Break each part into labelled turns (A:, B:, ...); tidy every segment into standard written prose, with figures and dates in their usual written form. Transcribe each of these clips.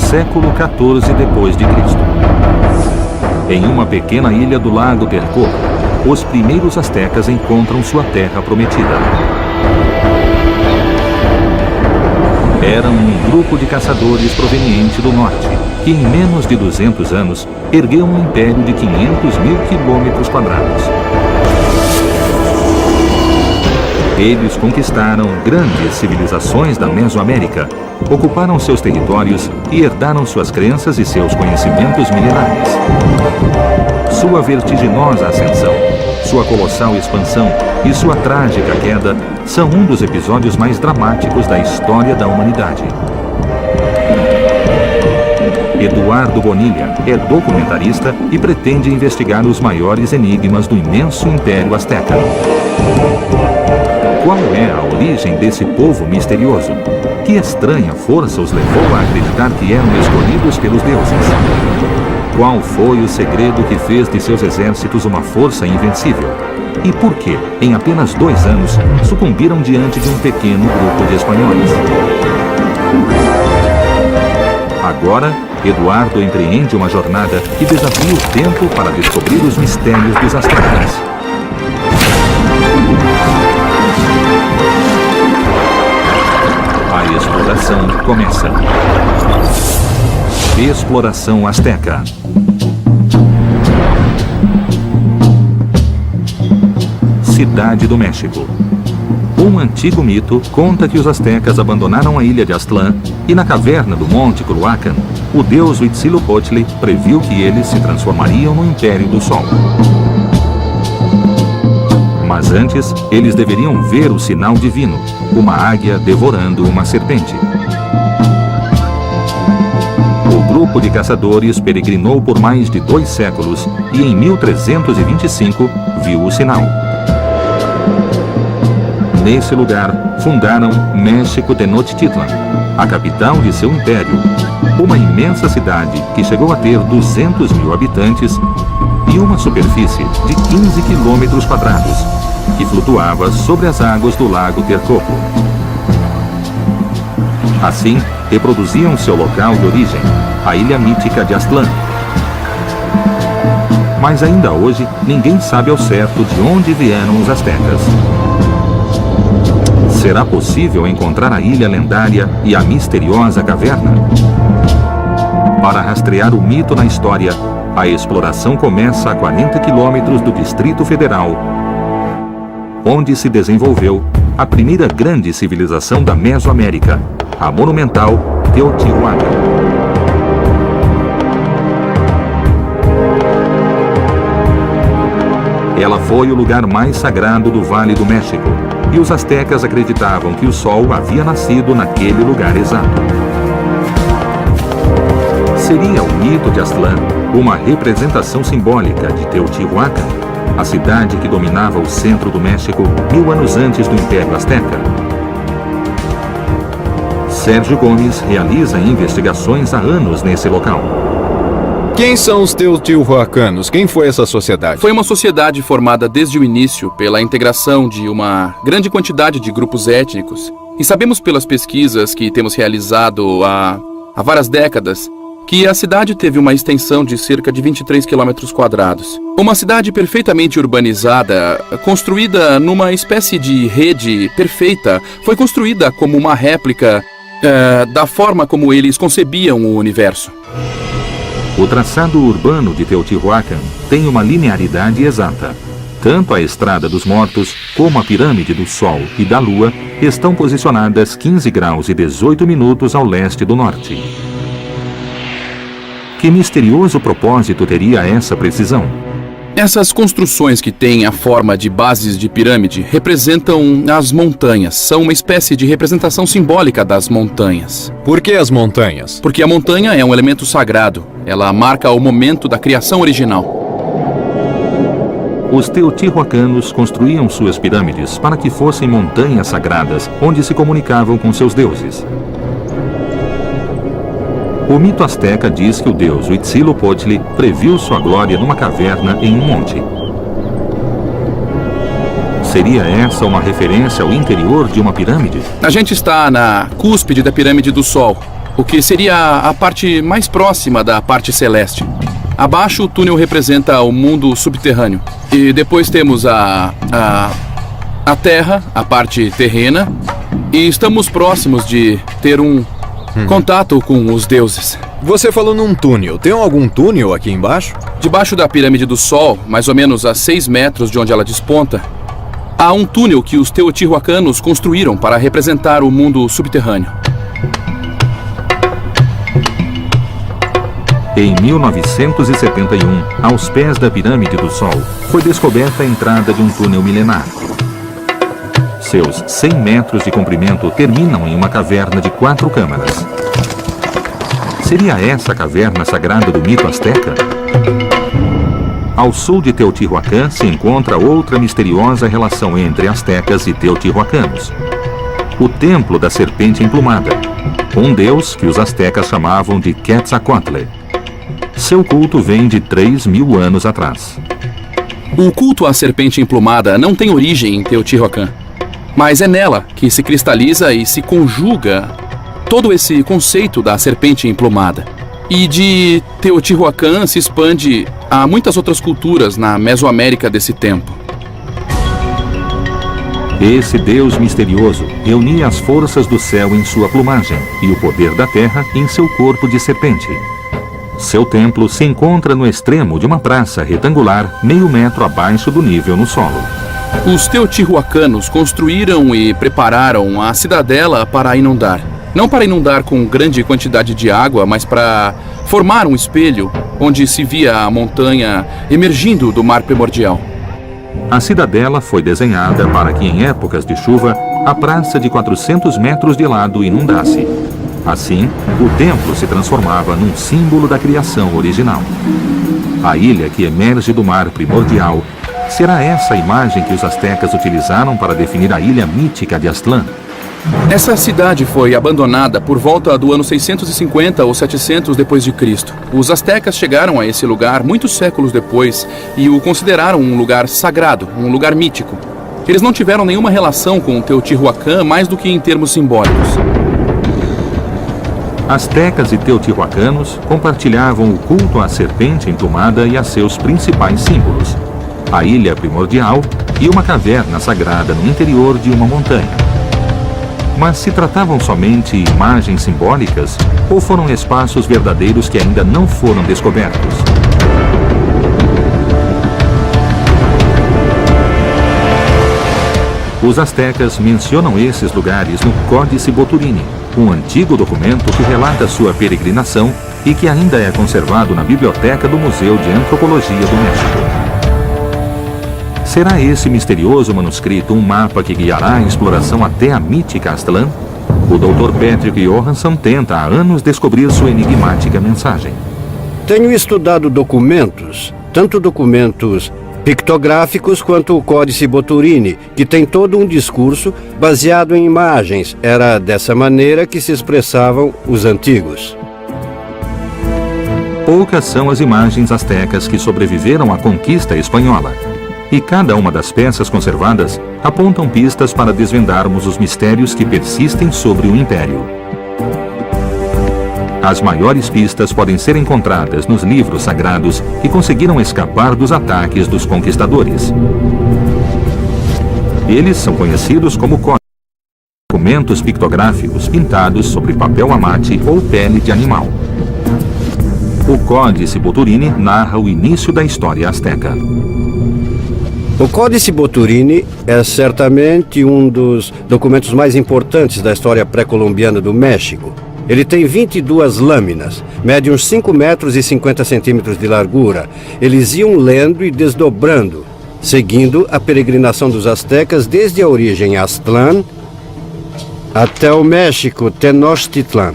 A: século XIV depois de Cristo. Em uma pequena ilha do lago Texcoco, os primeiros astecas encontram sua terra prometida. Eram um grupo de caçadores proveniente do norte, que em menos de 200 anos ergueu um império de 500 mil quilômetros quadrados. Eles conquistaram grandes civilizações da Mesoamérica, ocuparam seus territórios e herdaram suas crenças e seus conhecimentos milenares. Sua vertiginosa ascensão, sua colossal expansão e sua trágica queda são um dos episódios mais dramáticos da história da humanidade. Eduardo Bonilla é documentarista e pretende investigar os maiores enigmas do imenso Império Azteca. Qual é a origem desse povo misterioso? Que estranha força os levou a acreditar que eram escolhidos pelos deuses? Qual foi o segredo que fez de seus exércitos uma força invencível? E por que, em apenas 2 anos, sucumbiram diante de um pequeno grupo de espanhóis? Agora, Eduardo empreende uma jornada que desafia o tempo para descobrir os mistérios dos astecas. A exploração começa. Exploração Azteca. Cidade do México. Um antigo mito conta que os astecas abandonaram a ilha de Aztlán e na caverna do Monte Culhuacan, o deus Huitzilopochtli previu que eles se transformariam no Império do Sol. Mas antes, eles deveriam ver o sinal divino, uma águia devorando uma serpente. O grupo de caçadores peregrinou por mais de 2 séculos e em 1325 viu o sinal. Nesse lugar, fundaram México Tenochtitlan, a capital de seu império, uma imensa cidade que chegou a ter 200 mil habitantes e uma superfície de 15 quilômetros quadrados, que flutuava sobre as águas do lago Texcoco. Assim, reproduziam seu local de origem, a ilha mítica de Aztlán. Mas ainda hoje, ninguém sabe ao certo de onde vieram os astecas. Será possível encontrar a ilha lendária e a misteriosa caverna? Para rastrear o mito na história, a exploração começa a 40 quilômetros do Distrito Federal, onde se desenvolveu a primeira grande civilização da Mesoamérica, a monumental Teotihuacan. Ela foi o lugar mais sagrado do Vale do México, e os astecas acreditavam que o sol havia nascido naquele lugar exato. Seria o mito de Aztlán uma representação simbólica de Teotihuacan, a cidade que dominava o centro do México 1000 anos antes do Império Azteca? Sérgio Gomes realiza investigações há anos nesse local.
B: Quem são os teotihuacanos? Quem foi essa sociedade?
C: Foi uma sociedade formada desde o início pela integração de uma grande quantidade de grupos étnicos. E sabemos pelas pesquisas que temos realizado há várias décadas que a cidade teve uma extensão de cerca de 23 quilômetros quadrados. Uma cidade perfeitamente urbanizada, construída numa espécie de rede perfeita, foi construída como uma réplica da forma como eles concebiam o universo.
A: O traçado urbano de Teotihuacan tem uma linearidade exata. Tanto a Estrada dos Mortos como a Pirâmide do Sol e da Lua estão posicionadas 15 graus e 18 minutos ao leste do norte. Que misterioso propósito teria essa precisão?
C: Essas construções que têm a forma de bases de pirâmide representam as montanhas. São uma espécie de representação simbólica das montanhas.
B: Por que as montanhas?
C: Porque a montanha é um elemento sagrado. Ela marca o momento da criação original.
A: Os teotihuacanos construíam suas pirâmides para que fossem montanhas sagradas, onde se comunicavam com seus deuses. O mito azteca diz que o deus Huitzilopochtli previu sua glória numa caverna em um monte. Seria essa uma referência ao interior de uma pirâmide?
C: A gente está na cúspide da Pirâmide do Sol. o que seria a parte mais próxima da parte celeste. Abaixo, o túnel representa o mundo subterrâneo. E depois temos a Terra, a parte terrena. E estamos próximos de ter um contato com os deuses.
B: Você falou num túnel. Tem algum túnel aqui embaixo?
C: Debaixo da pirâmide do Sol, mais ou menos a 6 metros de onde ela desponta, há um túnel que os teotihuacanos construíram para representar o mundo subterrâneo.
A: Em 1971, aos pés da Pirâmide do Sol, foi descoberta a entrada de um túnel milenar. Seus 100 metros de comprimento terminam em uma caverna de 4 câmaras. Seria essa a caverna sagrada do mito asteca? Ao sul de Teotihuacan se encontra outra misteriosa relação entre astecas e teotihuacanos. O Templo da Serpente Emplumada, um deus que os astecas chamavam de Quetzalcoatl. Seu culto vem de 3.000 anos atrás.
C: O culto à serpente emplumada não tem origem em Teotihuacan, mas é nela que se cristaliza e se conjuga todo esse conceito da serpente emplumada. E de Teotihuacan se expande a muitas outras culturas na Mesoamérica desse tempo.
A: Esse deus misterioso reunia as forças do céu em sua plumagem e o poder da terra em seu corpo de serpente. Seu templo se encontra no extremo de uma praça retangular, meio metro abaixo do nível no solo.
C: Os teotihuacanos construíram e prepararam a cidadela para inundar. Não para inundar com grande quantidade de água, mas para formar um espelho onde se via a montanha emergindo do mar primordial.
A: A cidadela foi desenhada para que, em épocas de chuva, a praça de 400 metros de lado inundasse. Assim, o templo se transformava num símbolo da criação original. A ilha que emerge do mar primordial, será essa a imagem que os astecas utilizaram para definir a ilha mítica de Aztlán?
C: Essa cidade foi abandonada por volta do ano 650 ou 700 depois de Cristo. Os astecas chegaram a esse lugar muitos séculos depois e o consideraram um lugar sagrado, um lugar mítico. Eles não tiveram nenhuma relação com o Teotihuacan mais do que em termos simbólicos.
A: Astecas e teotihuacanos compartilhavam o culto à serpente emplumada e a seus principais símbolos: a ilha primordial e uma caverna sagrada no interior de uma montanha. Mas se tratavam somente imagens simbólicas ou foram espaços verdadeiros que ainda não foram descobertos? Os astecas mencionam esses lugares no Códice Boturini, um antigo documento que relata sua peregrinação e que ainda é conservado na biblioteca do Museu de Antropologia do México. Será esse misterioso manuscrito um mapa que guiará a exploração até a mítica Aztlán? O Dr. Patrick Johansson tenta há anos descobrir sua enigmática mensagem.
D: Tenho estudado documentos, tanto documentos pictográficos quanto o Códice Boturini, que tem todo um discurso baseado em imagens. Era dessa maneira que se expressavam os antigos.
A: Poucas são as imagens astecas que sobreviveram à conquista espanhola. E cada uma das peças conservadas apontam pistas para desvendarmos os mistérios que persistem sobre o Império. As maiores pistas podem ser encontradas nos livros sagrados que conseguiram escapar dos ataques dos conquistadores. Eles são conhecidos como códices, documentos pictográficos pintados sobre papel amate ou pele de animal. O Códice Boturini narra o início da história asteca.
D: O Códice Boturini é certamente um dos documentos mais importantes da história pré-colombiana do México. Ele tem 22 lâminas, mede uns 5 metros e 50 centímetros de largura. Eles iam lendo e desdobrando, seguindo a peregrinação dos astecas desde a origem Aztlán até o México, Tenochtitlan.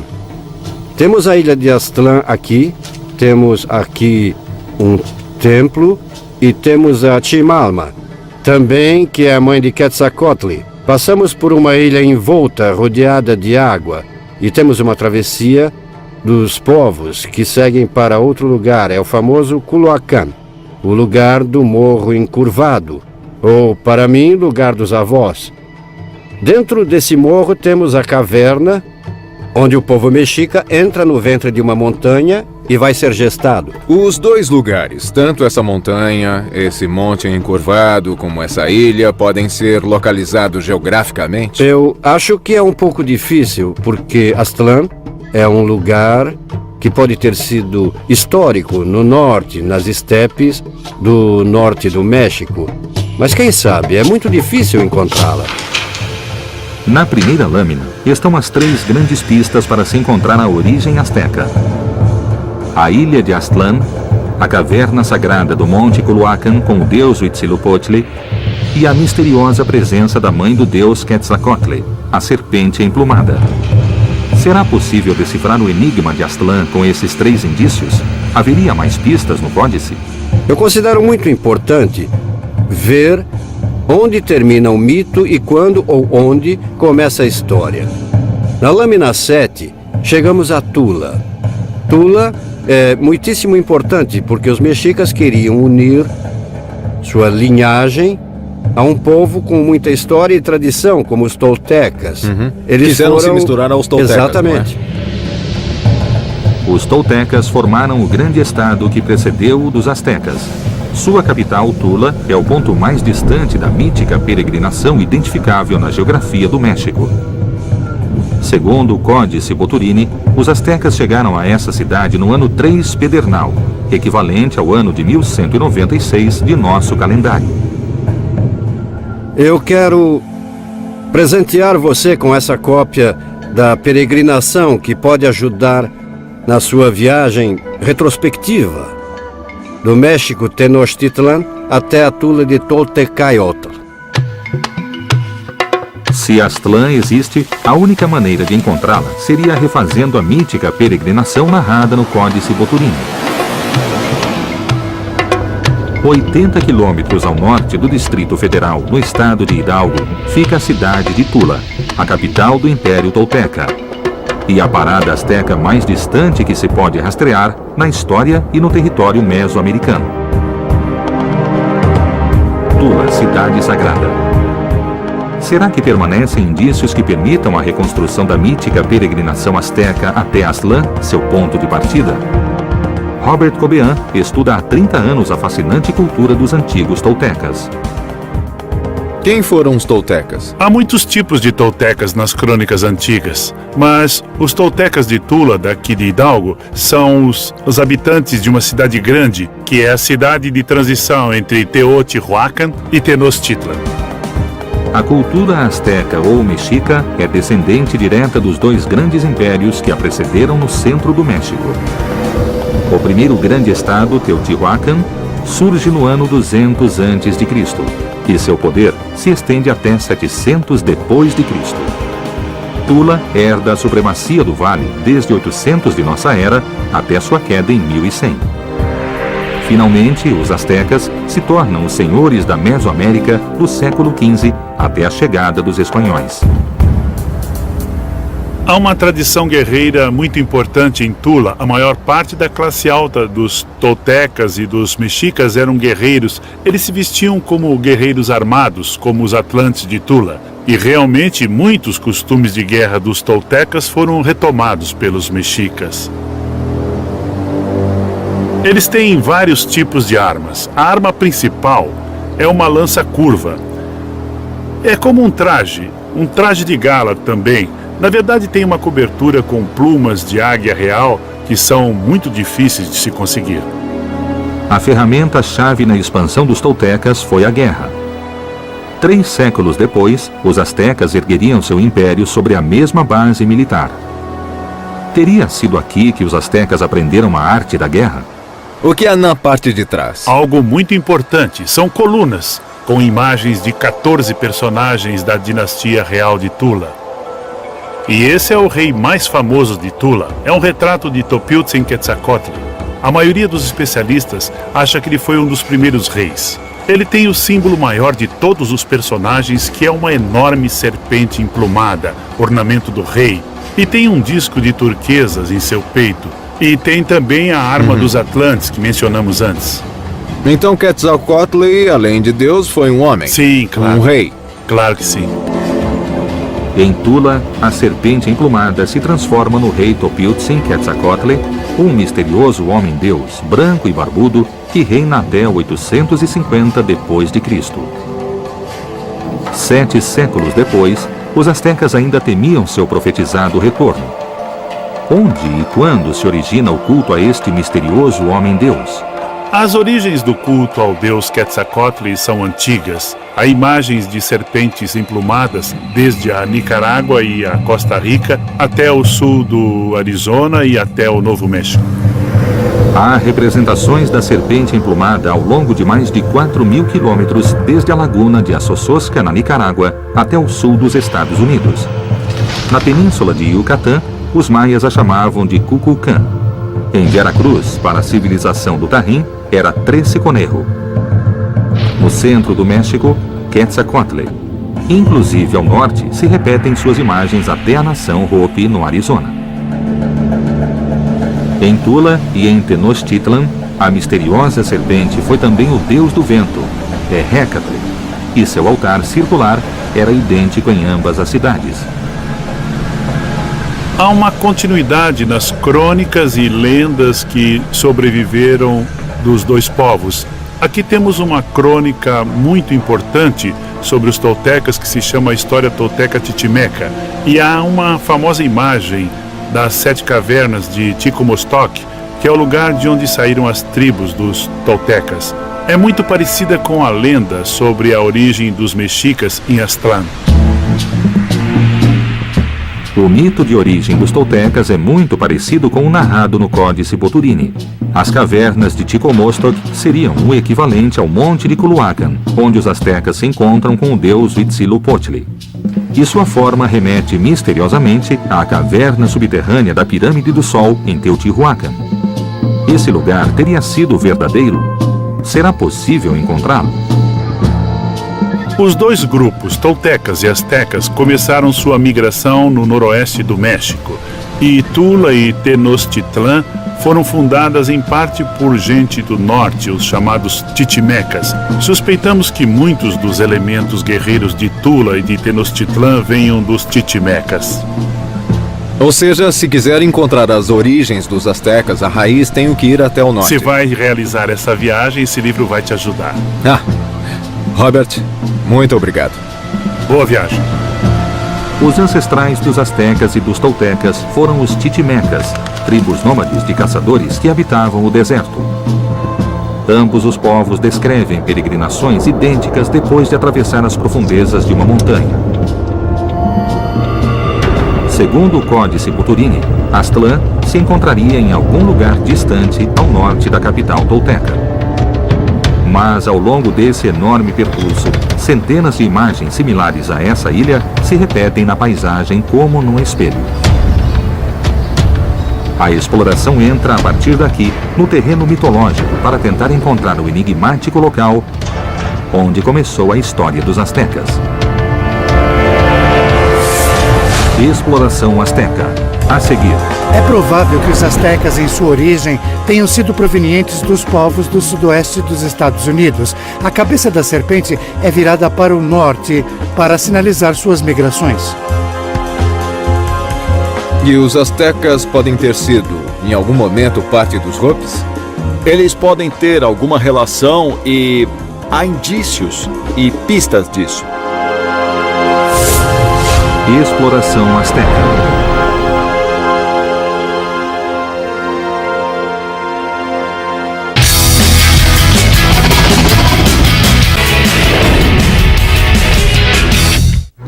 D: Temos a ilha de Aztlán aqui, temos aqui um templo e temos a Chimalma, também que é a mãe de Quetzalcoatl. Passamos por uma ilha envolta, rodeada de água, e temos uma travessia dos povos que seguem para outro lugar, é o famoso Culhuacán, o lugar do morro encurvado, ou, para mim, lugar dos avós. Dentro desse morro temos a caverna onde o povo mexica entra no ventre de uma montanha e vai ser gestado.
B: Os dois lugares, tanto essa montanha, esse monte encurvado, como essa ilha, podem ser localizados geograficamente?
D: Eu acho que é um pouco difícil, porque Aztlán é um lugar que pode ter sido histórico no norte, nas estepes do norte do México. Mas quem sabe, é muito difícil encontrá-la.
A: Na primeira lâmina estão as 3 grandes pistas para se encontrar a origem asteca. A ilha de Aztlán, a caverna sagrada do Monte Culhuacan com o deus Huitzilopochtli e a misteriosa presença da mãe do deus Quetzalcoatl, a serpente emplumada. Será possível decifrar o enigma de Aztlán com esses 3 indícios? Haveria mais pistas no códice?
D: Eu considero muito importante ver onde termina o mito e quando ou onde começa a história. Na lâmina 7, chegamos a Tula. Tula é muitíssimo importante porque os mexicas queriam unir sua linhagem a um povo com muita história e tradição, como os toltecas.
B: Eles quiseram se misturar aos toltecas.
D: Exatamente.
A: Os toltecas formaram o grande estado que precedeu o dos astecas. Sua capital, Tula, é o ponto mais distante da mítica peregrinação identificável na geografia do México. Segundo o Códice Boturini, os astecas chegaram a essa cidade no ano 3 Pedernal, equivalente ao ano de 1196 de nosso calendário.
D: Eu quero presentear você com essa cópia da peregrinação que pode ajudar na sua viagem retrospectiva do México Tenochtitlan até a Tula de Toltecayotl.
A: Se Aztlán existe, a única maneira de encontrá-la seria refazendo a mítica peregrinação narrada no Códice Boturini. 80 quilômetros ao norte do Distrito Federal, no estado de Hidalgo, fica a cidade de Tula, a capital do Império Tolteca, e a parada asteca mais distante que se pode rastrear na história e no território mesoamericano. Tula, cidade sagrada. Será que permanecem indícios que permitam a reconstrução da mítica peregrinação asteca até Aztlán, seu ponto de partida? Robert Cobean estuda há 30 anos a fascinante cultura dos antigos toltecas.
B: Quem foram os toltecas?
E: Há muitos tipos de toltecas nas crônicas antigas, mas os toltecas de Tula, daqui de Hidalgo, são os habitantes de uma cidade grande, que é a cidade de transição entre Teotihuacan e Tenochtitlan.
A: A cultura asteca ou mexica é descendente direta dos 2 grandes impérios que a precederam no centro do México. O primeiro grande estado, Teotihuacan, surge no ano 200 a.C., e seu poder se estende até 700 depois de Cristo. Tula herda a supremacia do vale desde 800 de nossa era até sua queda em 1100. Finalmente, os astecas se tornam os senhores da Mesoamérica do século XV até a chegada dos espanhóis.
E: Há uma tradição guerreira muito importante em Tula. A maior parte da classe alta dos toltecas e dos mexicas eram guerreiros. Eles se vestiam como guerreiros armados, como os atlantes de Tula. E realmente muitos costumes de guerra dos toltecas foram retomados pelos mexicas. Eles têm vários tipos de armas. A arma principal é uma lança curva. É como um traje de gala também. Na verdade, tem uma cobertura com plumas de águia real que são muito difíceis de se conseguir.
A: A ferramenta-chave na expansão dos toltecas foi a guerra. 3 séculos depois, os astecas ergueriam seu império sobre a mesma base militar. Teria sido aqui que os astecas aprenderam a arte da guerra?
B: O que há na parte de trás?
E: Algo muito importante, são colunas, com imagens de 14 personagens da dinastia real de Tula. E esse é o rei mais famoso de Tula. É um retrato de Topiltzin-Quetzalcoatl. A maioria dos especialistas acha que ele foi um dos primeiros reis. Ele tem o símbolo maior de todos os personagens, que é uma enorme serpente emplumada, ornamento do rei. E tem um disco de turquesas em seu peito. E tem também a arma dos Atlantes, que mencionamos antes.
B: Então Quetzalcoatl, além de Deus, foi um homem?
E: Sim, claro.
B: Um rei?
E: Claro que sim.
A: Em Tula, a serpente emplumada se transforma no rei Topiltzin Quetzalcoatl, um misterioso homem-deus, branco e barbudo, que reina até 850 d.C. 7 séculos depois, os astecas ainda temiam seu profetizado retorno. Onde e quando se origina o culto a este misterioso homem-deus?
E: As origens do culto ao deus Quetzalcoatl são antigas. Há imagens de serpentes emplumadas desde a Nicarágua e a Costa Rica até o sul do Arizona e até o Novo México.
A: Há representações da serpente emplumada ao longo de mais de 4.000 quilômetros desde a laguna de Assososca, na Nicarágua, até o sul dos Estados Unidos. Na península de Yucatán, os maias a chamavam de Cuculcán. Em Veracruz, para a civilização do Tajín, era Trece-Conejo. No centro do México, Quetzalcoatl. Inclusive ao norte, se repetem suas imagens até a nação Hopi, no Arizona. Em Tula e em Tenochtitlan, a misteriosa serpente foi também o deus do vento, Hecatl, e seu altar circular era idêntico em ambas as cidades.
E: Há uma continuidade nas crônicas e lendas que sobreviveram dos dois povos. Aqui temos uma crônica muito importante sobre os toltecas que se chama a História Tolteca Titimeca. E há uma famosa imagem das 7 cavernas de Ticomostoc, que é o lugar de onde saíram as tribos dos toltecas. É muito parecida com a lenda sobre a origem dos mexicas em Aztlán.
A: O mito de origem dos toltecas é muito parecido com o narrado no Códice Boturini. As cavernas de Ticomostoc seriam o equivalente ao Monte de Culhuacan, onde os astecas se encontram com o deus Huitzilopochtli. E sua forma remete misteriosamente à caverna subterrânea da Pirâmide do Sol, em Teotihuacan. Esse lugar teria sido verdadeiro? Será possível encontrá-lo?
E: Os dois grupos, toltecas e astecas, começaram sua migração no noroeste do México, e Tula e Tenochtitlan foram fundadas em parte por gente do norte, os chamados Titimecas. Suspeitamos que muitos dos elementos guerreiros de Tula e de Tenochtitlan venham dos Titimecas.
B: Ou seja, se quiser encontrar as origens dos astecas, a raiz tem que ir até o norte.
E: Se vai realizar essa viagem, esse livro vai te ajudar.
B: Robert, muito obrigado.
E: Boa viagem.
A: Os ancestrais dos astecas e dos toltecas foram os Titimecas, tribos nômades de caçadores que habitavam o deserto. Ambos os povos descrevem peregrinações idênticas depois de atravessar as profundezas de uma montanha. Segundo o Códice Boturini, Aztlán se encontraria em algum lugar distante ao norte da capital tolteca. Mas ao longo desse enorme percurso, centenas de imagens similares a essa ilha se repetem na paisagem como num espelho. A exploração entra a partir daqui no terreno mitológico para tentar encontrar o enigmático local onde começou a história dos astecas. Exploração asteca. A seguir.
F: É provável que os astecas, em sua origem, tenham sido provenientes dos povos do sudoeste dos Estados Unidos. A cabeça da serpente é virada para o norte para sinalizar suas migrações.
B: E os astecas podem ter sido, em algum momento, parte dos Hopis?
G: Eles podem ter alguma relação e há indícios e pistas disso.
A: Exploração asteca.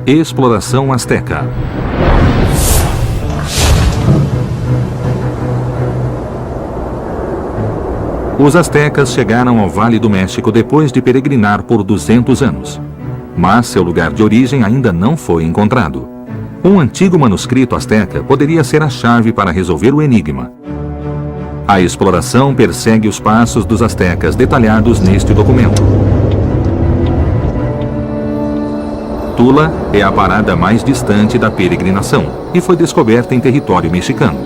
A: Exploração asteca. Os astecas chegaram ao Vale do México depois de peregrinar por 200 anos. Mas seu lugar de origem ainda não foi encontrado. Um antigo manuscrito asteca poderia ser a chave para resolver o enigma. A exploração persegue os passos dos astecas detalhados neste documento. Tula é a parada mais distante da peregrinação e foi descoberta em território mexicano.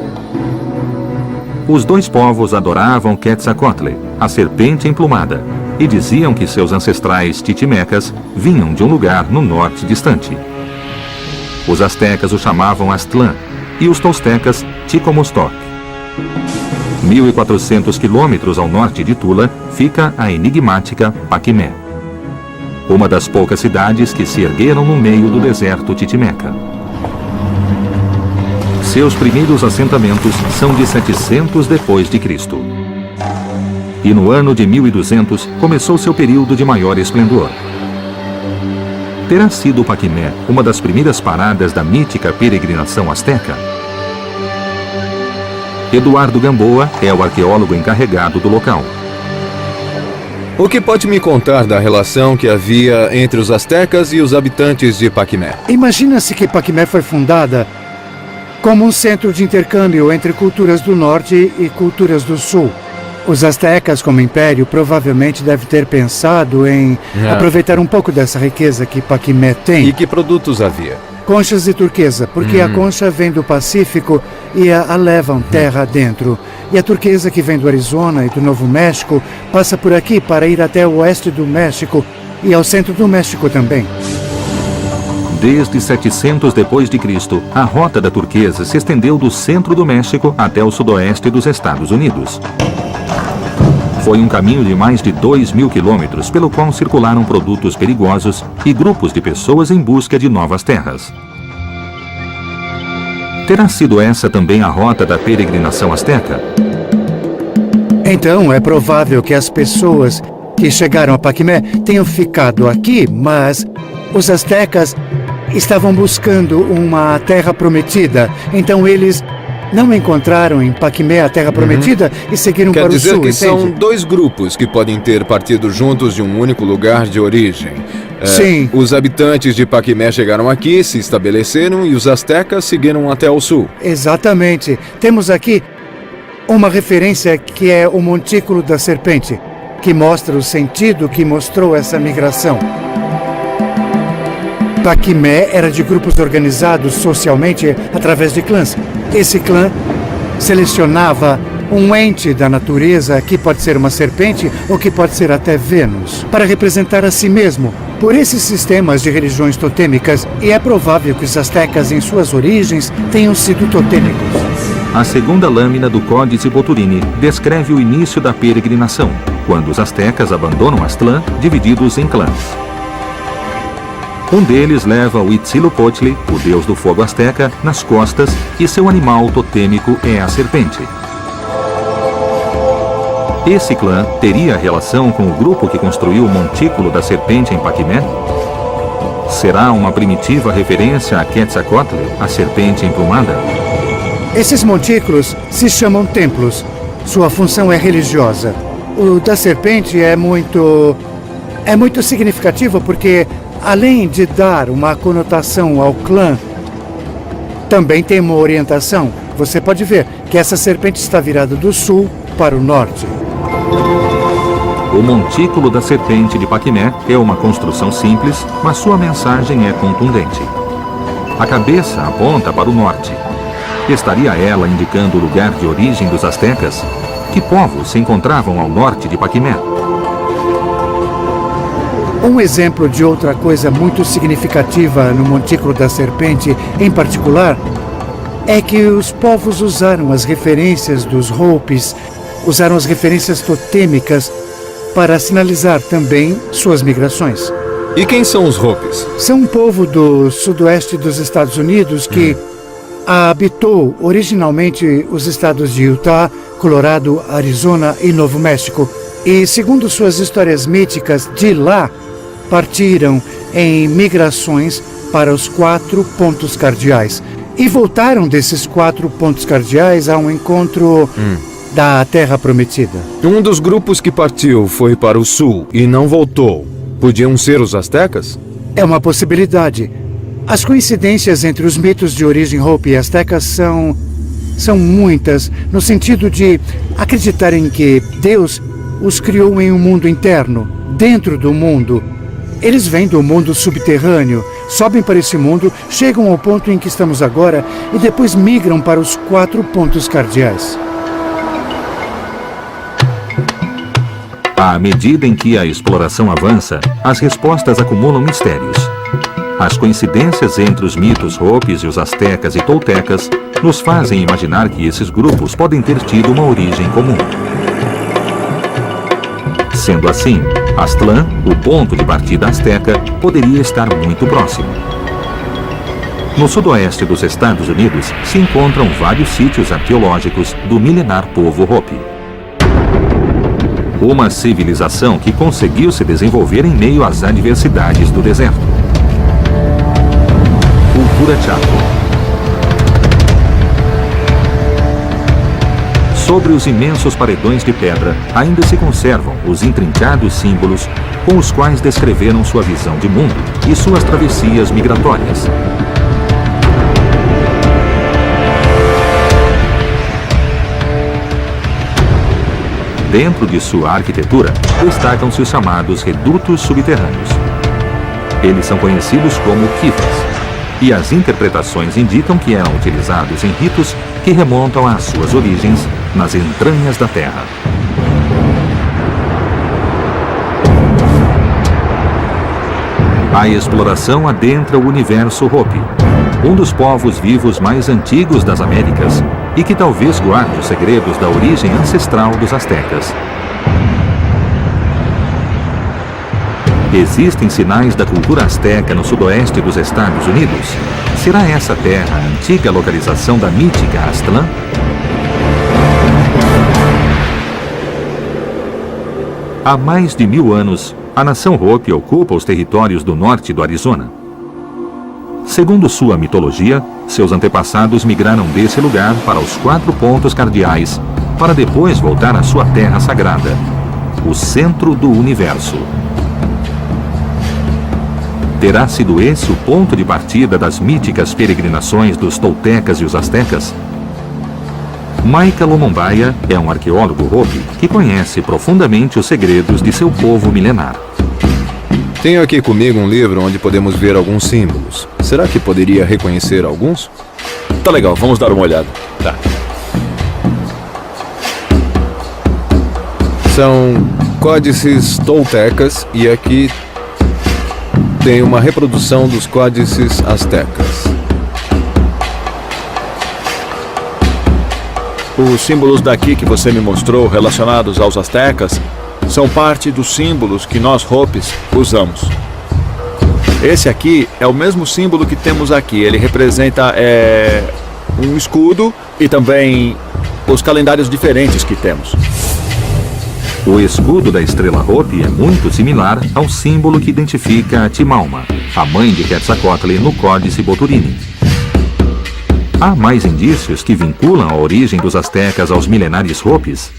A: Os dois povos adoravam Quetzalcoatl, a serpente emplumada, e diziam que seus ancestrais titimecas vinham de um lugar no norte distante. Os astecas o chamavam Aztlán e os toltecas Ticomostoc. 1.400 quilômetros ao norte de Tula fica a enigmática Paquimé, uma das poucas cidades que se ergueram no meio do deserto titimeca. Seus primeiros assentamentos são de 700 depois de Cristo. E no ano de 1200 começou seu período de maior esplendor. Terá sido Paquimé uma das primeiras paradas da mítica peregrinação asteca? Eduardo Gamboa é o arqueólogo encarregado do local.
B: O que pode me contar da relação que havia entre os astecas e os habitantes de Paquimé?
F: Imagina-se que Paquimé foi fundada como um centro de intercâmbio entre culturas do norte e culturas do sul. Os astecas, como império, provavelmente devem ter pensado em aproveitar um pouco dessa riqueza que Paquimé tem.
B: E que produtos havia?
F: Conchas de turquesa, porque a concha vem do Pacífico e a levam terra adentro. E a turquesa, que vem do Arizona e do Novo México, passa por aqui para ir até o oeste do México e ao centro do México também.
A: Desde 700 depois de Cristo, a rota da turquesa se estendeu do centro do México até o sudoeste dos Estados Unidos. Foi um caminho de mais de 2.000 quilômetros pelo qual circularam produtos perigosos e grupos de pessoas em busca de novas terras. Terá sido essa também a rota da peregrinação asteca?
F: Então, é provável que as pessoas que chegaram a Paquimé tenham ficado aqui, mas os astecas estavam buscando uma terra prometida. Então eles não encontraram em Paquimé a terra prometida e seguiram para o sul.
B: Quer dizer que
F: entende?
B: são dois grupos que podem ter partido juntos de um único lugar de origem.
F: Sim.
B: Os habitantes de Paquimé chegaram aqui, se estabeleceram e os astecas seguiram até o sul.
F: Exatamente. Temos aqui uma referência que é o Montículo da Serpente, que mostra o sentido que mostrou essa migração. Paquimé era de grupos organizados socialmente através de clãs. Esse clã selecionava um ente da natureza, que pode ser uma serpente ou que pode ser até Vênus, para representar a si mesmo por esses sistemas de religiões totêmicas, e é provável que os astecas em suas origens tenham sido totêmicos.
A: A segunda lâmina do Códice Boturini descreve o início da peregrinação, quando os astecas abandonam Aztlán divididos em clãs. Um deles leva o Huitzilopochtli, o deus do fogo asteca, nas costas, e seu animal totêmico é a serpente. Esse clã teria relação com o grupo que construiu o Montículo da Serpente em Paquimé? Será uma primitiva referência a Quetzalcoatl, a serpente emplumada?
F: Esses montículos se chamam templos. Sua função é religiosa. O da serpente é muito significativo porque, além de dar uma conotação ao clã, também tem uma orientação. Você pode ver que essa serpente está virada do sul para o norte.
A: O Montículo da Serpente de Paquimé é uma construção simples, mas sua mensagem é contundente. A cabeça aponta para o norte. Estaria ela indicando o lugar de origem dos astecas? Que povos se encontravam ao norte de Paquimé?
F: Um exemplo de outra coisa muito significativa no Montículo da Serpente, em particular, é que os povos usaram as referências dos Hopis, usaram as referências totêmicas para sinalizar também suas migrações.
B: E quem são os Hopis?
F: São um povo do sudoeste dos Estados Unidos que habitou originalmente os estados de Utah, Colorado, Arizona e Novo México. E, segundo suas histórias míticas, de lá partiram em migrações para os 4 pontos cardeais. E voltaram desses 4 pontos cardeais a um encontro da Terra Prometida.
B: Um dos grupos que partiu foi para o sul e não voltou. Podiam ser os astecas?
F: É uma possibilidade. As coincidências entre os mitos de origem Hopi e astecas são muitas, no sentido de acreditarem que Deus os criou em um mundo interno, dentro do mundo. Eles vêm do mundo subterrâneo, sobem para esse mundo, chegam ao ponto em que estamos agora e depois migram para os 4 pontos cardeais.
A: À medida em que a exploração avança, as respostas acumulam mistérios. As coincidências entre os mitos Hopis e os astecas e toltecas nos fazem imaginar que esses grupos podem ter tido uma origem comum. Sendo assim, Aztlán, o ponto de partida asteca, poderia estar muito próximo. No sudoeste dos Estados Unidos se encontram vários sítios arqueológicos do milenar povo Hopi. Uma civilização que conseguiu se desenvolver em meio às adversidades do deserto. Cultura Chaco. Sobre os imensos paredões de pedra, ainda se conservam os intrincados símbolos com os quais descreveram sua visão de mundo e suas travessias migratórias. Dentro de sua arquitetura, destacam-se os chamados redutos subterrâneos. Eles são conhecidos como kivas, e as interpretações indicam que eram utilizados em ritos que remontam às suas origens nas entranhas da Terra. A exploração adentra o universo Hopi, um dos povos vivos mais antigos das Américas e que talvez guarde os segredos da origem ancestral dos astecas. Existem sinais da cultura asteca no sudoeste dos Estados Unidos? Será essa terra a antiga localização da mítica Aztlán? Há mais de 1000 anos, a nação Hopi ocupa os territórios do norte do Arizona. Segundo sua mitologia, seus antepassados migraram desse lugar para os 4 pontos cardeais, para depois voltar à sua terra sagrada, o centro do universo. Terá sido esse o ponto de partida das míticas peregrinações dos toltecas e os astecas? Maika Lomombaia é um arqueólogo Hopi que conhece profundamente os segredos de seu povo milenar.
B: Tenho aqui comigo um livro onde podemos ver alguns símbolos. Será que poderia reconhecer alguns?
G: Tá legal, vamos dar uma olhada.
B: Tá. São códices toltecas e aqui tem uma reprodução dos códices astecas.
G: Os símbolos daqui que você me mostrou relacionados aos astecas são parte dos símbolos que nós Hopis usamos. Esse aqui é o mesmo símbolo que temos aqui. Ele representa um escudo e também os calendários diferentes que temos.
A: O escudo da estrela Hopi é muito similar ao símbolo que identifica a Timalma, a mãe de Quetzalcoatl no Códice Boturini. Há mais indícios que vinculam a origem dos astecas aos milenares Hopis?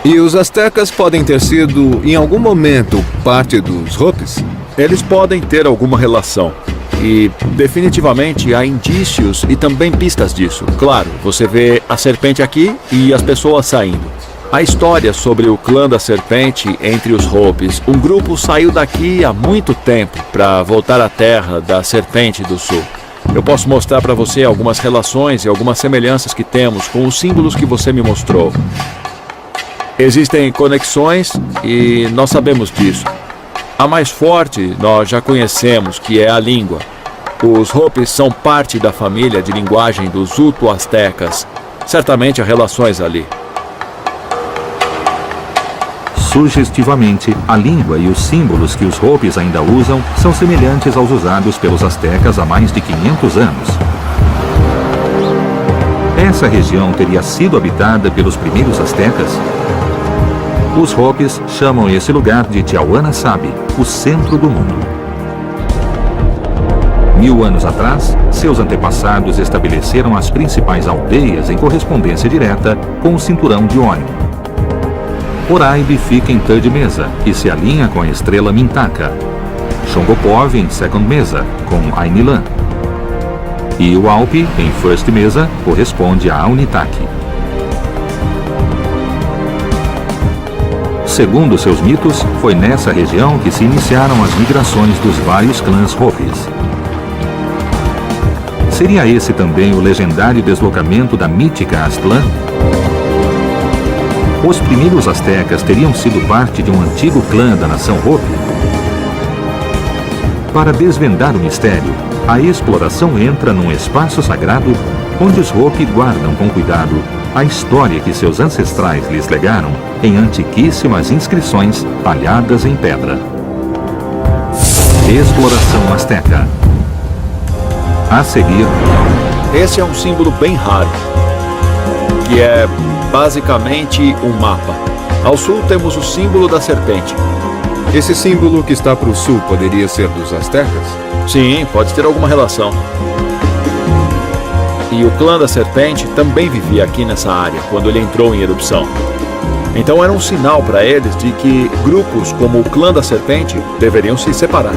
B: E os astecas podem ter sido, em algum momento, parte dos Hopis?
G: Eles podem ter alguma relação. E definitivamente há indícios e também pistas disso. Claro, você vê a serpente aqui e as pessoas saindo. A história sobre o clã da serpente entre os Hopis. Um grupo saiu daqui há muito tempo para voltar à terra da serpente do sul. Eu posso mostrar para você algumas relações e algumas semelhanças que temos com os símbolos que você me mostrou. Existem conexões e nós sabemos disso. A mais forte nós já conhecemos, que é a língua. Os Hopis são parte da família de linguagem dos Uto-Astecas. Certamente há relações ali.
A: Sugestivamente, a língua e os símbolos que os Hopis ainda usam são semelhantes aos usados pelos astecas há mais de 500 anos. Essa região teria sido habitada pelos primeiros astecas? Os Hopis chamam esse lugar de Tiahuanasabi, o centro do mundo. 1000 anos atrás, seus antepassados estabeleceram as principais aldeias em correspondência direta com o cinturão de Órion. Oraibi fica em Third Mesa e se alinha com a estrela Mintaka. Shongopov em Second Mesa, com Ainilan. E o Alpi, em First Mesa, corresponde a Aunitaki. Segundo seus mitos, foi nessa região que se iniciaram as migrações dos vários clãs Hopis. Seria esse também o legendário deslocamento da mítica Aztlán? Os primeiros astecas teriam sido parte de um antigo clã da nação Hopi? Para desvendar o mistério, a exploração entra num espaço sagrado onde os Hopi guardam com cuidado a história que seus ancestrais lhes legaram em antiquíssimas inscrições talhadas em pedra. Exploração Azteca. A seguir,
G: Esse é um símbolo bem raro, que é basicamente um mapa. Ao sul temos o símbolo da serpente.
B: Esse símbolo que está para o sul poderia ser dos astecas?
G: Sim, pode ter alguma relação. E o clã da serpente também vivia aqui nessa área quando ele entrou em erupção. Então era um sinal para eles de que grupos como o clã da serpente deveriam se separar.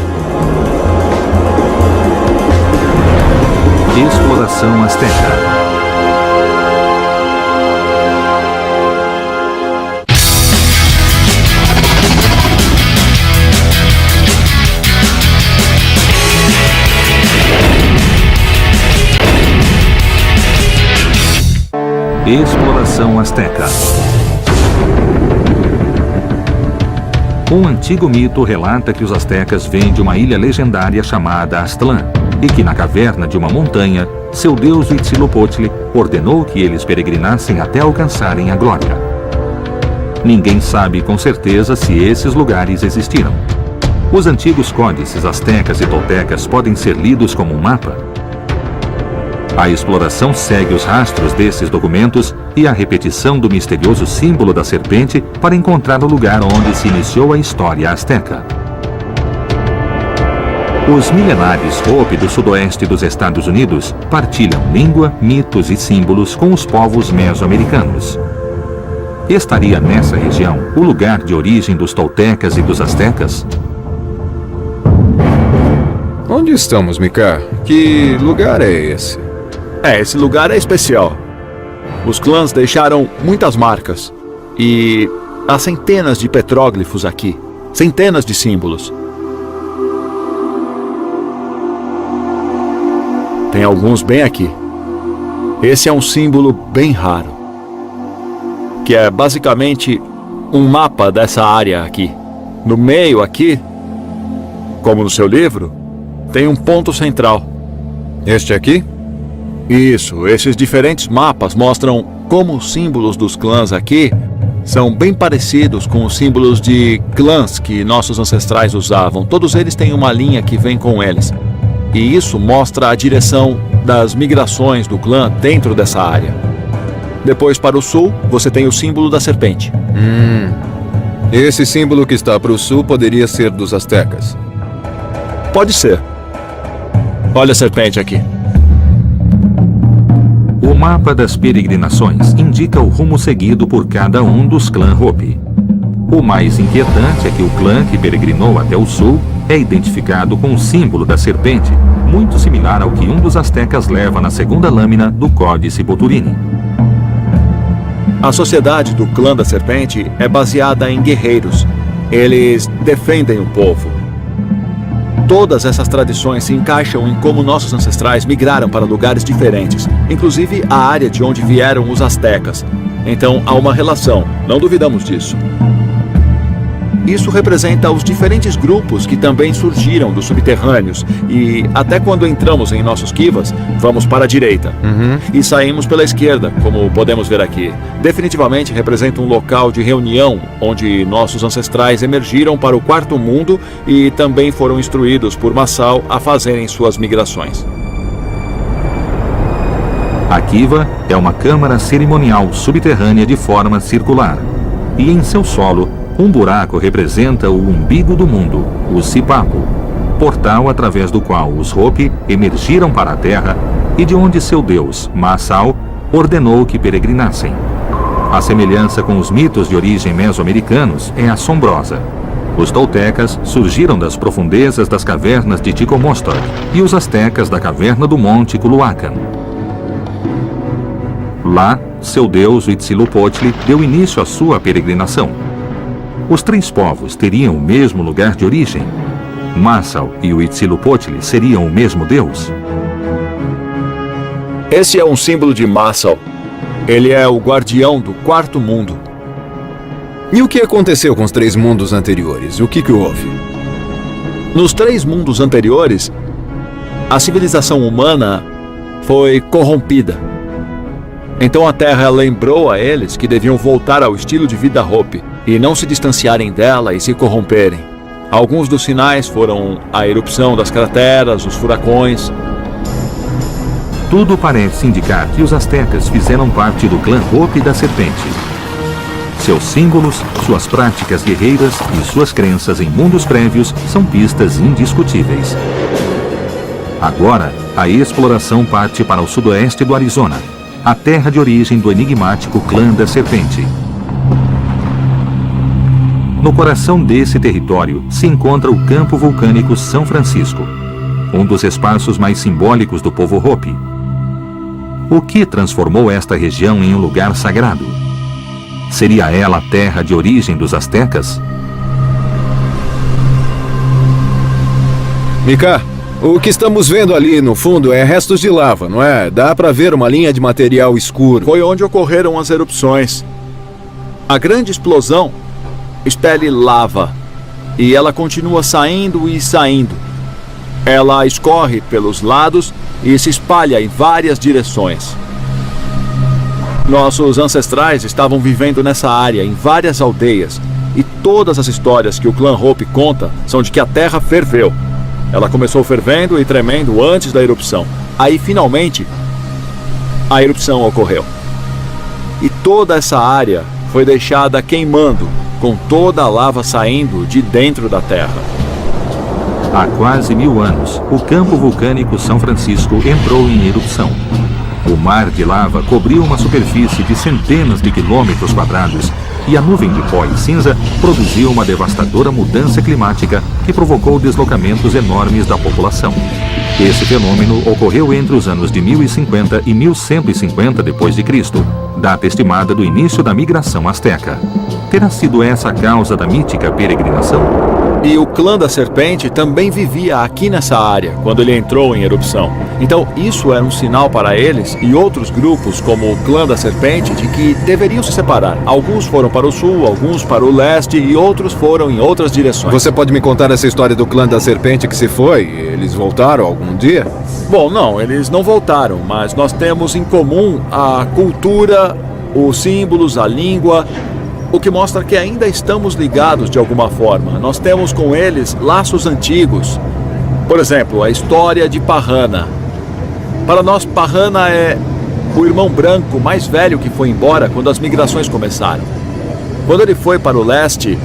A: exploração azteca. Exploração azteca. Um antigo mito relata que os astecas vêm de uma ilha legendária chamada Aztlán e que na caverna de uma montanha, seu deus Huitzilopochtli ordenou que eles peregrinassem até alcançarem a glória. Ninguém sabe com certeza se esses lugares existiram. Os antigos códices astecas e toltecas podem ser lidos como um mapa. A exploração segue os rastros desses documentos e a repetição do misterioso símbolo da serpente para encontrar o lugar onde se iniciou a história asteca. Os milenares Hopi do sudoeste dos Estados Unidos partilham língua, mitos e símbolos com os povos mesoamericanos. Estaria nessa região o lugar de origem dos toltecas e dos astecas?
B: Onde estamos, Mika? Que lugar é esse?
G: Esse lugar é especial. Os clãs deixaram muitas marcas e há centenas de petróglifos aqui, centenas de símbolos. Tem alguns bem aqui. Esse é um símbolo bem raro, que é basicamente um mapa dessa área aqui. No meio aqui, como no seu livro, tem um ponto central.
B: Este aqui?
G: Isso, esses diferentes mapas mostram como os símbolos dos clãs aqui são bem parecidos com os símbolos de clãs que nossos ancestrais usavam. Todos eles têm uma linha que vem com eles. E isso mostra a direção das migrações do clã dentro dessa área. Depois, para o sul, você tem o símbolo da serpente.
B: Esse símbolo que está para o sul poderia ser dos astecas.
G: Pode ser. Olha a serpente aqui.
A: O mapa das peregrinações indica o rumo seguido por cada um dos clãs Hopi. O mais inquietante é que o clã que peregrinou até o sul é identificado com o símbolo da serpente, muito similar ao que um dos astecas leva na segunda lâmina do Códice Boturini.
G: A sociedade do clã da serpente é baseada em guerreiros. Eles defendem o povo. Todas essas tradições se encaixam em como nossos ancestrais migraram para lugares diferentes, inclusive a área de onde vieram os astecas. Então há uma relação, não duvidamos disso. Isso representa os diferentes grupos que também surgiram dos subterrâneos e até quando entramos em nossos kivas, vamos para a direita e saímos pela esquerda, como podemos ver aqui. Definitivamente representa um local de reunião onde nossos ancestrais emergiram para o quarto mundo e também foram instruídos por Massaw a fazerem suas migrações.
A: A kiva é uma câmara cerimonial subterrânea de forma circular e em seu solo um buraco representa o umbigo do mundo, o Sipapo, portal através do qual os Hopi emergiram para a terra e de onde seu deus, Massaw, ordenou que peregrinassem. A semelhança com os mitos de origem mesoamericanos é assombrosa. Os toltecas surgiram das profundezas das cavernas de Ticomostor e os astecas da caverna do Monte Culhuacan. Lá, seu deus Huitzilopochtli deu início à sua peregrinação. Os três povos teriam o mesmo lugar de origem? Massaw e Huitzilopochtli seriam o mesmo deus?
G: Esse é um símbolo de Massaw. Ele é o guardião do quarto mundo.
B: E o que aconteceu com os três mundos anteriores? O que houve?
G: Nos 3 mundos anteriores, a civilização humana foi corrompida. Então a Terra lembrou a eles que deviam voltar ao estilo de vida Hopi e não se distanciarem dela e se corromperem. Alguns dos sinais foram a erupção das crateras, os furacões.
A: Tudo parece indicar que os astecas fizeram parte do clã Hopi da Serpente. Seus símbolos, suas práticas guerreiras e suas crenças em mundos prévios são pistas indiscutíveis. Agora, a exploração parte para o sudoeste do Arizona, a terra de origem do enigmático clã da Serpente. No coração desse território se encontra o campo vulcânico São Francisco, um dos espaços mais simbólicos do povo Hopi. O que transformou esta região em um lugar sagrado? Seria ela a terra de origem dos astecas?
B: Mika, o que estamos vendo ali no fundo é restos de lava, não é? Dá para ver uma linha de material escuro. Foi onde ocorreram as erupções. A grande explosão expele lava e ela continua saindo e saindo. Ela escorre pelos lados e se espalha em várias direções. Nossos ancestrais estavam vivendo nessa área, em várias aldeias, e todas as histórias que o clã Hopi conta são de que a terra ferveu. Ela começou fervendo e tremendo antes da erupção. Aí, finalmente, a erupção ocorreu. E toda essa área foi deixada queimando, com toda a lava saindo de dentro da terra.
A: Há quase 1000 anos, o campo vulcânico São Francisco entrou em erupção. O mar de lava cobriu uma superfície de centenas de quilômetros quadrados e a nuvem de pó e cinza produziu uma devastadora mudança climática que provocou deslocamentos enormes da população. Esse fenômeno ocorreu entre os anos de 1050 e 1150 d.C., data estimada do início da migração asteca. Terá sido essa a causa da mítica peregrinação?
B: E o clã da Serpente também vivia aqui nessa área, quando ele entrou em erupção. Então isso era um sinal para eles e outros grupos, como o clã da Serpente, de que deveriam se separar. Alguns foram para o sul, alguns para o leste e outros foram em outras direções.
H: Você pode me contar essa história do clã da Serpente que se foi? Eles voltaram algum dia?
B: Bom, não, eles não voltaram, mas nós temos em comum a cultura, os símbolos, a língua, o que mostra que ainda estamos ligados de alguma forma. Nós temos com eles laços antigos. Por exemplo, a história de Parrana. Para nós, Parrana é o irmão branco mais velho que foi embora quando as migrações começaram. Quando ele foi para o leste,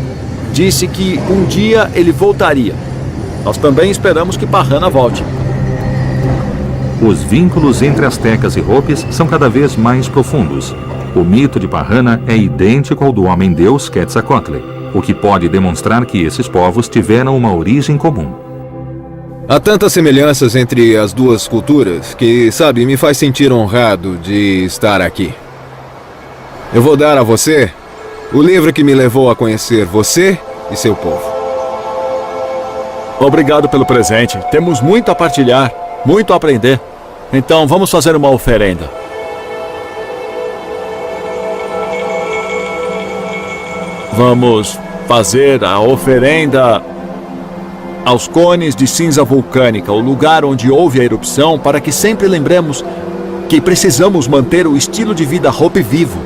B: disse que um dia ele voltaria. Nós também esperamos que Parrana volte.
A: Os vínculos entre astecas e Hopis são cada vez mais profundos. O mito de Parrana é idêntico ao do homem-deus Quetzalcoatl, o que pode demonstrar que esses povos tiveram uma origem comum.
H: Há tantas semelhanças entre as duas culturas que, sabe, me faz sentir honrado de estar aqui. Eu vou dar a você o livro que me levou a conhecer você e seu povo.
B: Obrigado pelo presente. Temos muito a partilhar, muito a aprender. Então vamos fazer uma oferenda. Vamos fazer a oferenda aos cones de cinza vulcânica, o lugar onde houve a erupção, para que sempre lembremos que precisamos manter o estilo de vida Hopi vivo.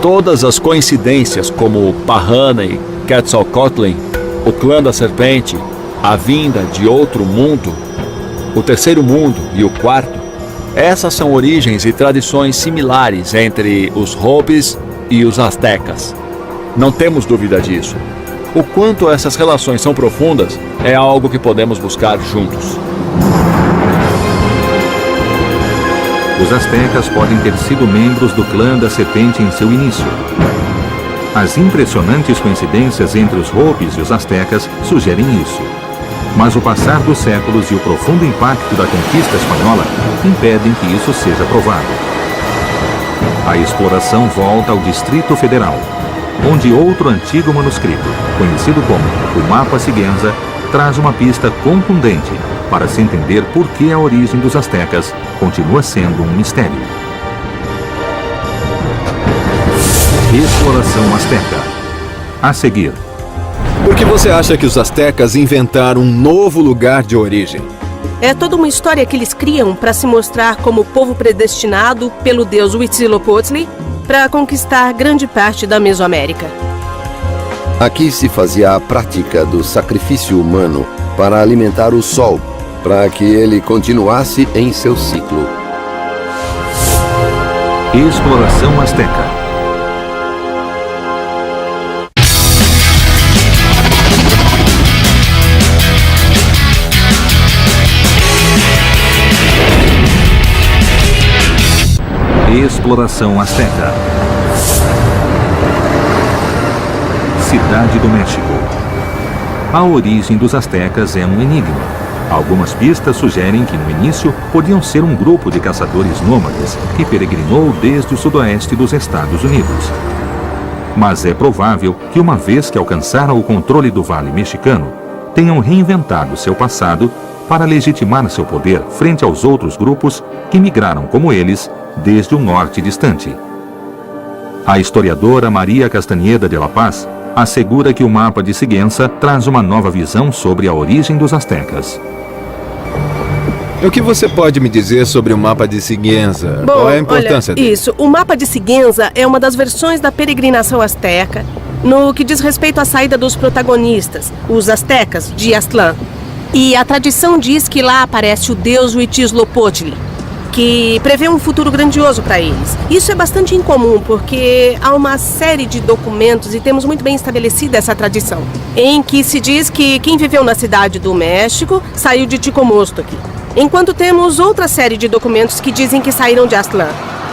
B: Todas as coincidências, como Parrana e Quetzalcoatl, o clã da Serpente, a vinda de outro mundo, o terceiro mundo e o quarto, essas são origens e tradições similares entre os Hopis e os astecas. Não temos dúvida disso. O quanto essas relações são profundas é algo que podemos buscar juntos.
A: Os astecas podem ter sido membros do clã da Serpente em seu início. As impressionantes coincidências entre os Hopis e os astecas sugerem isso. Mas o passar dos séculos e o profundo impacto da conquista espanhola impedem que isso seja provado. A exploração volta ao Distrito Federal. onde outro antigo manuscrito, conhecido como o Mapa Sigüenza, traz uma pista contundente para se entender por que a origem dos astecas continua sendo um mistério. Exploração Azteca. A seguir.
H: Por que você acha que os astecas inventaram um novo lugar de origem?
I: É toda uma história que eles criam para se mostrar como povo predestinado pelo deus Huitzilopochtli para conquistar grande parte da Mesoamérica.
J: Aqui se fazia a prática do sacrifício humano para alimentar o sol, para que ele continuasse em seu ciclo.
A: Exploração Azteca. Exploração Azteca. Cidade do México. A origem dos astecas é um enigma. Algumas pistas sugerem que no início podiam ser um grupo de caçadores nômades que peregrinou desde o sudoeste dos Estados Unidos. Mas é provável que uma vez que alcançaram o controle do Vale Mexicano, tenham reinventado seu passado para legitimar seu poder frente aos outros grupos que migraram como eles desde o norte distante. A historiadora Maria Castaneda de la Paz assegura que o Mapa de Sigüenza traz uma nova visão sobre a origem dos astecas.
H: O que você pode me dizer sobre o Mapa de Sigüenza? Qual é a importância dele?
I: Isso, o Mapa de Sigüenza é uma das versões da peregrinação asteca no que diz respeito à saída dos protagonistas, os astecas de Aztlán. E a tradição diz que lá aparece o deus Huitzilopochtli, que prevê um futuro grandioso para eles. Isso é bastante incomum, porque há uma série de documentos, e temos muito bem estabelecida essa tradição, em que se diz que quem viveu na cidade do México saiu de Ticomostoc, enquanto temos outra série de documentos que dizem que saíram de Aztlán.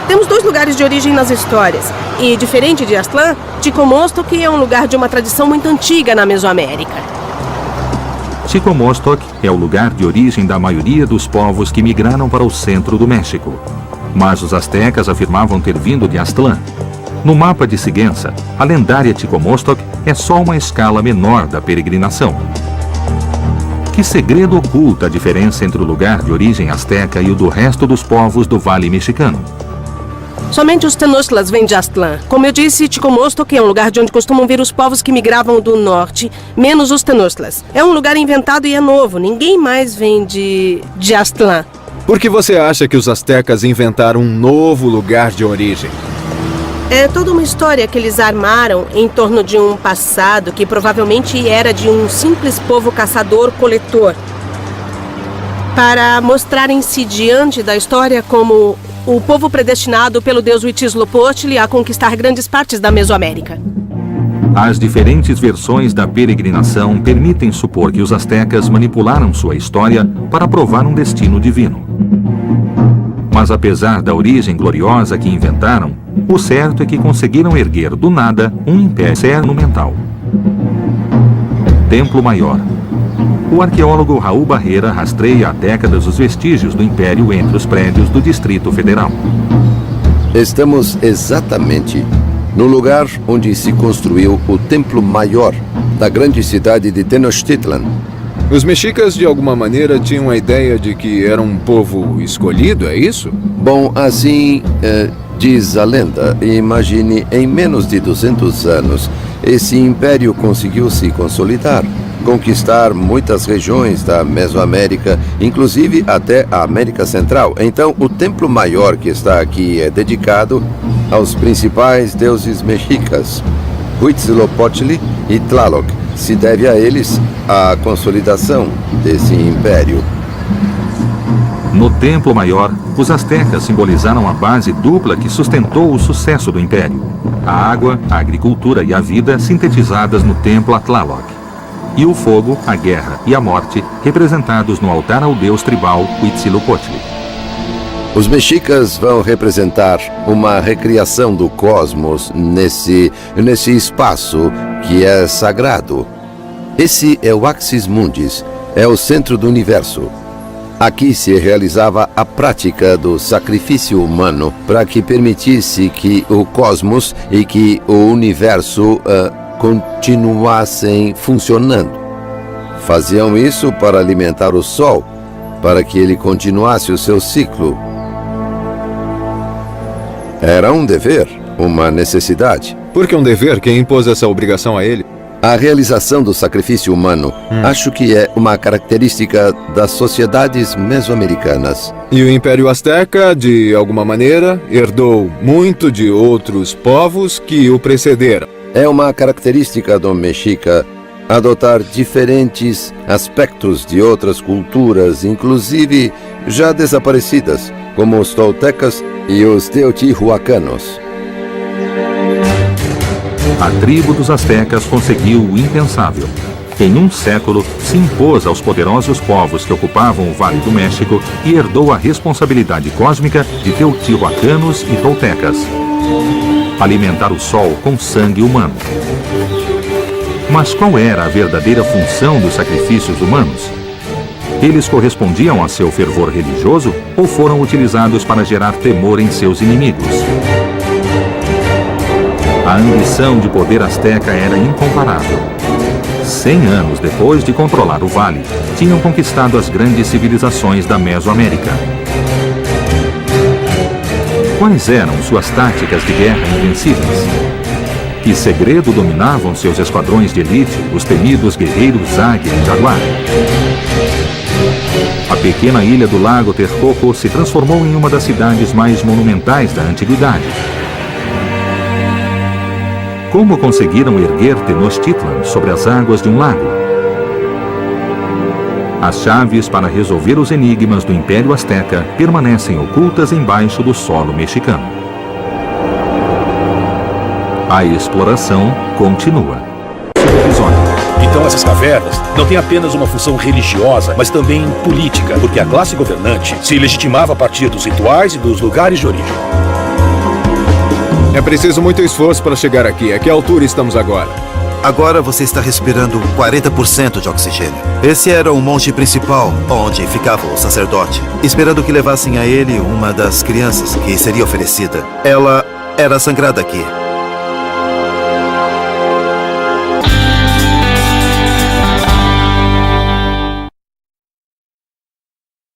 I: Temos dois lugares de origem nas histórias, e diferente de Aztlán, Ticomostoc é um lugar de uma tradição muito antiga na Mesoamérica.
A: Ticomostoc é o lugar de origem da maioria dos povos que migraram para o centro do México. Mas os astecas afirmavam ter vindo de Aztlán. No Mapa de Sigüenza, a lendária Ticomostoc é só uma escala menor da peregrinação. Que segredo oculta a diferença entre o lugar de origem asteca e o do resto dos povos do Vale Mexicano?
I: Somente os Tenochtitlan vêm de Aztlán. Como eu disse, Ticomostoc é um lugar de onde costumam vir os povos que migravam do norte, menos os Tenochtitlan. É um lugar inventado e é novo. Ninguém mais vem de Aztlán.
H: Por que você acha que os astecas inventaram um novo lugar de origem?
I: É toda uma história que eles armaram em torno de um passado que provavelmente era de um simples povo caçador-coletor, para mostrarem-se diante da história como o povo predestinado pelo deus Huitzilopochtli a conquistar grandes partes da Mesoamérica.
A: As diferentes versões da peregrinação permitem supor que os astecas manipularam sua história para provar um destino divino. Mas apesar da origem gloriosa que inventaram, o certo é que conseguiram erguer do nada um império monumental. Templo Maior. O arqueólogo Raul Barreira rastreia há décadas os vestígios do Império entre os prédios do Distrito Federal.
J: Estamos exatamente no lugar onde se construiu o Templo Maior da grande cidade de Tenochtitlan.
H: Os mexicas, de alguma maneira, tinham a ideia de que era um povo escolhido, é isso?
J: Bom, assim diz a lenda. Imagine, em menos de 200 anos, esse império conseguiu se consolidar, conquistar muitas regiões da Mesoamérica, inclusive até a América Central. Então, o Templo Maior que está aqui é dedicado aos principais deuses mexicas, Huitzilopochtli e Tlaloc. Se deve a eles a consolidação desse império.
A: No Templo Maior, os astecas simbolizaram a base dupla que sustentou o sucesso do império: a água, a agricultura e a vida sintetizadas no templo a Tlaloc, e o fogo, a guerra e a morte representados no altar ao deus tribal Huitzilopochtli.
J: Os mexicas vão representar uma recriação do cosmos nesse espaço que é sagrado. Esse é o Axis Mundis, é o centro do universo. Aqui se realizava a prática do sacrifício humano para que permitisse que o cosmos e que o universo continuassem funcionando. Faziam isso para alimentar o Sol, para que ele continuasse o seu ciclo. Era um dever, uma necessidade.
H: Por que um dever? Quem impôs essa obrigação a ele?
J: A realização do sacrifício humano, acho que é uma característica das sociedades mesoamericanas.
H: E o Império Azteca, de alguma maneira, herdou muito de outros povos que o precederam.
J: É uma característica do mexica adotar diferentes aspectos de outras culturas, inclusive já desaparecidas, como os toltecas e os teotihuacanos.
A: A tribo dos astecas conseguiu o impensável. Em um século, se impôs aos poderosos povos que ocupavam o Vale do México e herdou a responsabilidade cósmica de teotihuacanos e toltecas. Alimentar o Sol com sangue humano. Mas qual era a verdadeira função dos sacrifícios humanos? Eles correspondiam a seu fervor religioso ou foram utilizados para gerar temor em seus inimigos? A ambição de poder asteca era incomparável. 100 anos depois de controlar o vale, tinham conquistado as grandes civilizações da Mesoamérica. Quais eram suas táticas de guerra invencíveis? Que segredo dominavam seus esquadrões de elite, os temidos guerreiros Águia e Jaguar? A pequena ilha do Lago Texcoco se transformou em uma das cidades mais monumentais da antiguidade. Como conseguiram erguer Tenochtitlan sobre as águas de um lago? As chaves para resolver os enigmas do Império Azteca permanecem ocultas embaixo do solo mexicano. A exploração continua.
K: Então essas cavernas não têm apenas uma função religiosa, mas também política, porque a classe governante se legitimava a partir dos rituais e dos lugares de origem.
H: É preciso muito esforço para chegar aqui. A que altura estamos agora?
L: Agora você está respirando 40% de oxigênio. Esse era o monte principal, onde ficava o sacerdote, esperando que levassem a ele uma das crianças que seria oferecida. Ela era sangrada aqui.